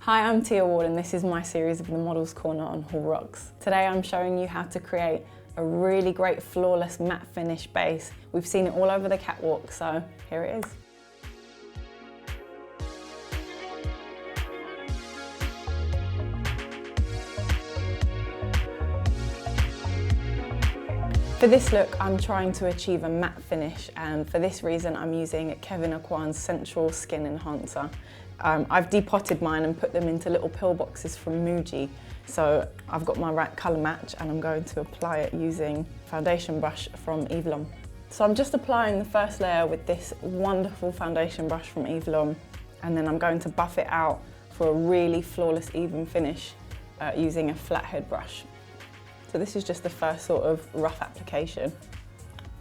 Hi, I'm Tia Ward and this is my series of the Models Corner on Haul Rocks. Today I'm showing you how to create a really great flawless matte finish base. We've seen it all over the catwalk, so here it is. For this look, I'm trying to achieve a matte finish, and for this reason I'm using Kevyn Sensual Skin Enhancer. I've depotted mine and put them into little pill boxes from Muji. So I've got my right colour match and I'm going to apply it using foundation brush from Eve Lom. So I'm just applying the first layer with this wonderful foundation brush from Eve Lom, and then I'm going to buff it out for a really flawless even finish using a flathead brush. So this is just the first sort of rough application.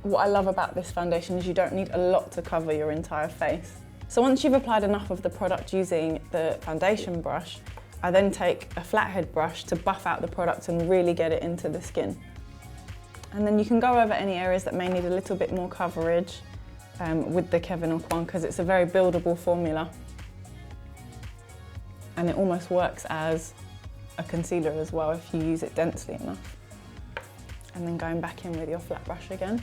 What I love about this foundation is you don't need a lot to cover your entire face. So once you've applied enough of the product using the foundation brush, I then take a flathead brush to buff out the product and really get it into the skin. And then you can go over any areas that may need a little bit more coverage with the Kevyn because it's a very buildable formula. And it almost works as a concealer as well if you use it densely enough. And then going back in with your flat brush again.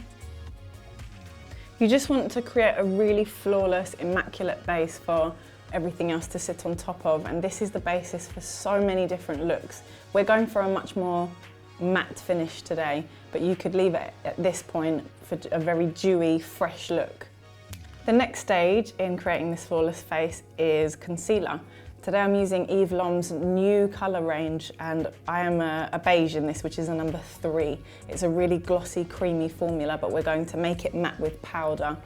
You just want to create a really flawless, immaculate base for everything else to sit on top of, and this is the basis for so many different looks. We're going for a much more matte finish today, but you could leave it at this point for a very dewy, fresh look. The next stage in creating this flawless face is concealer. Today I'm using Eve Lom's new colour range, and I am a beige in this, which is a number 3. It's a really glossy, creamy formula, but we're going to make it matte with powder.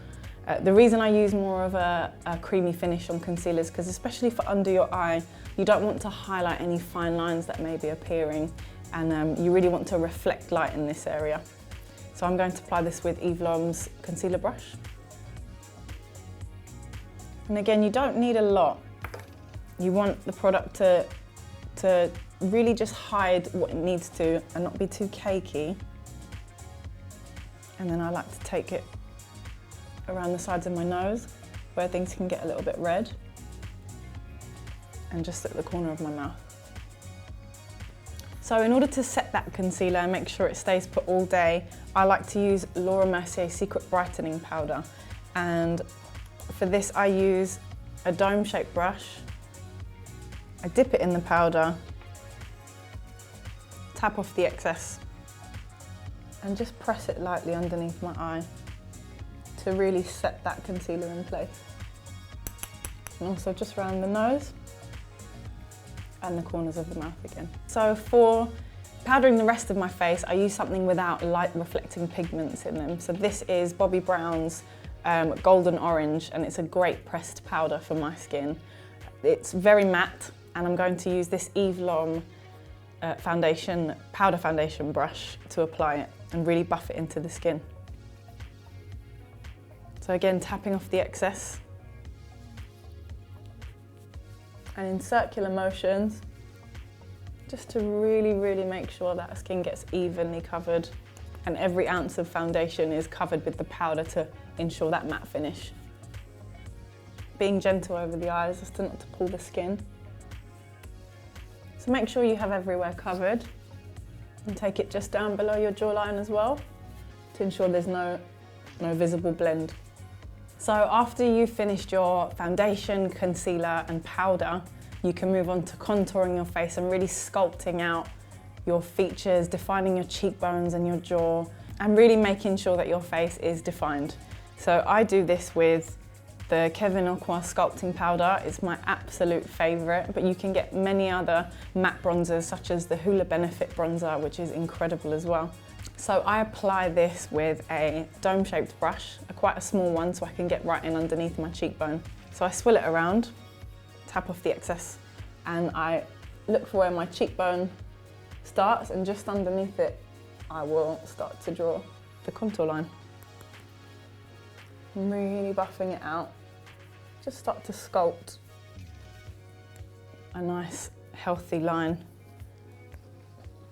The reason I use more of a creamy finish on concealers, because especially for under your eye, you don't want to highlight any fine lines that may be appearing, and you really want to reflect light in this area. So I'm going to apply this with Eve Lom's concealer brush. And again, you don't need a lot. You want the product to really just hide what it needs to and not be too cakey. And then I like to take it around the sides of my nose where things can get a little bit red, and just at the corner of my mouth. So in order to set that concealer and make sure it stays put all day, I like to use Mercier Secret Brightening Powder. And for this I use a dome-shaped brush. I dip it in the powder, tap off the excess, and just press it lightly underneath my eye to really set that concealer in place. And also just around the nose and the corners of the mouth again. So for powdering the rest of my face, I use something without light reflecting pigments in them. So this is Bobbi Brown's Golden Orange, and it's a great pressed powder for my skin. It's very matte, and I'm going to use this Eve Lom powder foundation brush to apply it and really buff it into the skin. So again, tapping off the excess. And in circular motions, just to really, really make sure that skin gets evenly covered and every ounce of foundation is covered with the powder to ensure that matte finish. Being gentle over the eyes just to not to pull the skin. So make sure you have everywhere covered, and take it just down below your jawline as well to ensure there's no visible blend. So after you've finished your foundation, concealer and powder, you can move on to contouring your face and really sculpting out your features, defining your cheekbones and your jaw, and really making sure that your face is defined. So I do this with the Kevyn Sculpting powder. It's my absolute favourite, but you can get many other matte bronzers such as the Hoola Benefit bronzer, which is incredible as well. So I apply this with a dome-shaped brush, quite a small one, so I can get right in underneath my cheekbone. So I swill it around, tap off the excess, and I look for where my cheekbone starts, and just underneath it I will start to draw the contour line. I'm really buffing it out. Just start to sculpt a nice healthy line,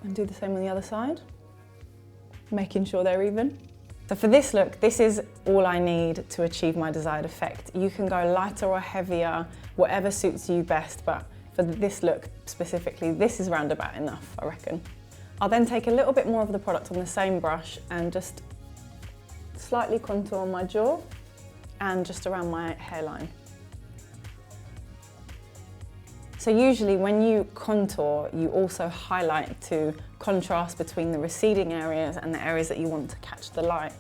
and do the same on the other side, making sure they're even. So for this look, this is all I need to achieve my desired effect. You can go lighter or heavier, whatever suits you best, but for this look specifically, this is roundabout enough, I reckon. I'll then take a little bit more of the product on the same brush and just slightly contour my jaw and just around my hairline. So usually when you contour, you also highlight to contrast between the receding areas and the areas that you want to catch the light.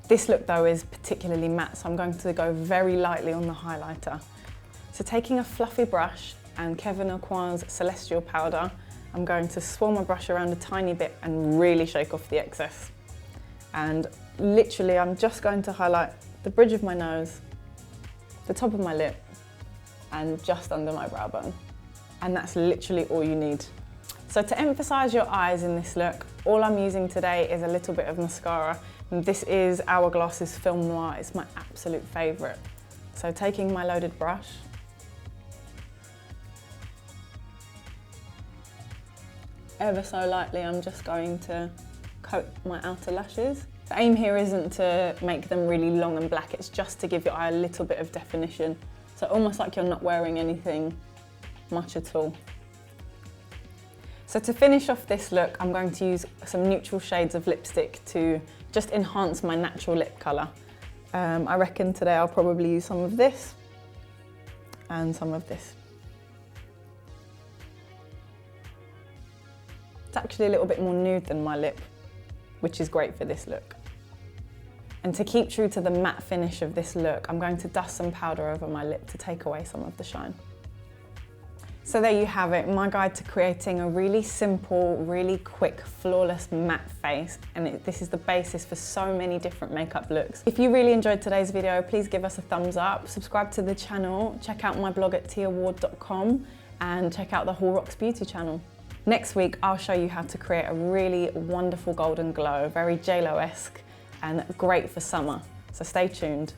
This look though is particularly matte, so I'm going to go very lightly on the highlighter. So taking a fluffy brush and Kevyn Aucoin's Celestial powder, I'm going to swirl my brush around a tiny bit and really shake off the excess. And literally I'm just going to highlight the bridge of my nose, the top of my lip, and just under my brow bone. And that's literally all you need. So to emphasize your eyes in this look, all I'm using today is a little bit of mascara. And this is Hourglass's Film Noir, it's my absolute favorite. So taking my loaded brush, ever so lightly, I'm just going to coat my outer lashes. The aim here isn't to make them really long and black, it's just to give your eye a little bit of definition. So almost like you're not wearing anything much at all. So to finish off this look, I'm going to use some neutral shades of lipstick to just enhance my natural lip colour. I reckon today I'll probably use some of this and some of this. It's actually a little bit more nude than my lip, which is great for this look. And to keep true to the matte finish of this look, I'm going to dust some powder over my lip to take away some of the shine. So there you have it, my guide to creating a really simple, really quick, flawless matte face. And this is the basis for so many different makeup looks. If you really enjoyed today's video, please give us a thumbs up, subscribe to the channel, check out my blog at tiaward.com and check out the Hall Rocks Beauty channel. Next week, I'll show you how to create a really wonderful golden glow, very JLo-esque and great for summer. So stay tuned.